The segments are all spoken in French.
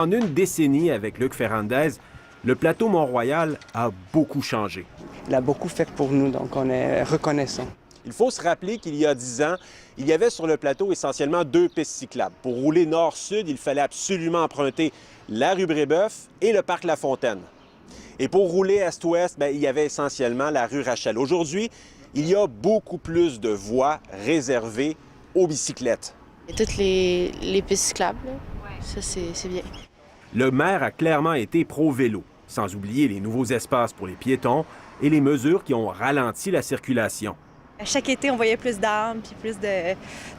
En une décennie avec Luc Ferrandez, le plateau Mont-Royal a beaucoup changé. Il a beaucoup fait pour nous, donc on est reconnaissant. Il faut se rappeler qu'il y a 10 ans, il y avait sur le plateau essentiellement 2 pistes cyclables. Pour rouler nord-sud, il fallait absolument emprunter la rue Brébeuf et le parc La Fontaine. Et pour rouler est-ouest, il y avait essentiellement la rue Rachel. Aujourd'hui, il y a beaucoup plus de voies réservées aux bicyclettes. Et toutes les pistes cyclables, là. Ça, c'est bien. Le maire a clairement été pro-vélo, sans oublier les nouveaux espaces pour les piétons et les mesures qui ont ralenti la circulation. À chaque été, on voyait plus d'arbres puis plus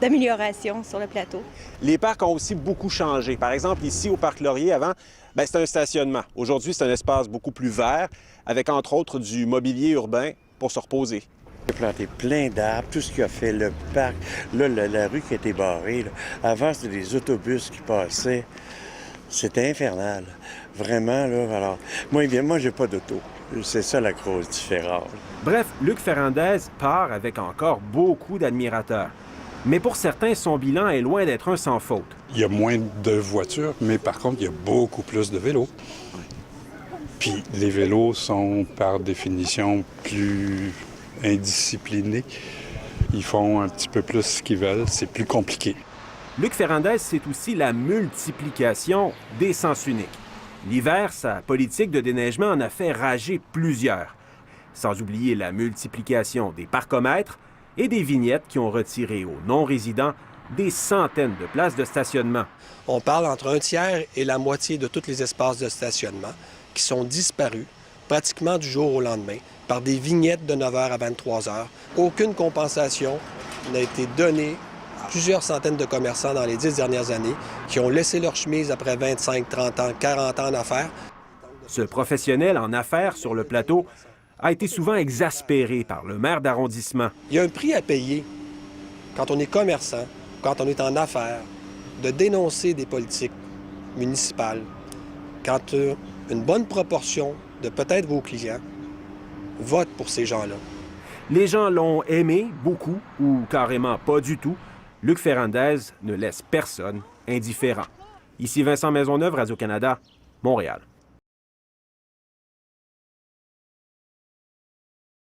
d'améliorations sur le plateau. Les parcs ont aussi beaucoup changé. Par exemple, ici, au Parc Laurier, avant, c'était un stationnement. Aujourd'hui, c'est un espace beaucoup plus vert, avec entre autres du mobilier urbain pour se reposer. J'ai planté plein d'arbres, tout ce qui a fait le parc. Là, la rue qui a été barrée, là. Avant, c'était des autobus qui passaient. C'était infernal. Vraiment, là. Alors, moi, j'ai pas d'auto. C'est ça la grosse différence. Bref, Luc Ferrandez part avec encore beaucoup d'admirateurs. Mais pour certains, son bilan est loin d'être un sans faute. Il y a moins de voitures, mais par contre, il y a beaucoup plus de vélos. Puis les vélos sont, par définition, plus indisciplinés. Ils font un petit peu plus ce qu'ils veulent. C'est plus compliqué. Luc Ferrandez, c'est aussi la multiplication des sens uniques. L'hiver, sa politique de déneigement en a fait rager plusieurs. Sans oublier la multiplication des parcomètres et des vignettes qui ont retiré aux non-résidents des centaines de places de stationnement. On parle entre un tiers et la moitié de tous les espaces de stationnement qui sont disparus pratiquement du jour au lendemain par des vignettes de 9 h à 23 h. Aucune compensation n'a été donnée à plusieurs centaines de commerçants dans les 10 dernières années qui ont laissé leur chemise après 25, 30 ans, 40 ans en affaires. Ce professionnel en affaires sur le plateau a été souvent exaspéré par le maire d'arrondissement. Il y a un prix à payer quand on est commerçant, quand on est en affaires, de dénoncer des politiques municipales, quand une bonne proportion de peut-être vos clients votent pour ces gens-là. Les gens l'ont aimé beaucoup ou carrément pas du tout. Luc Ferrandez ne laisse personne indifférent. Ici Vincent Maisonneuve, Radio-Canada, Montréal.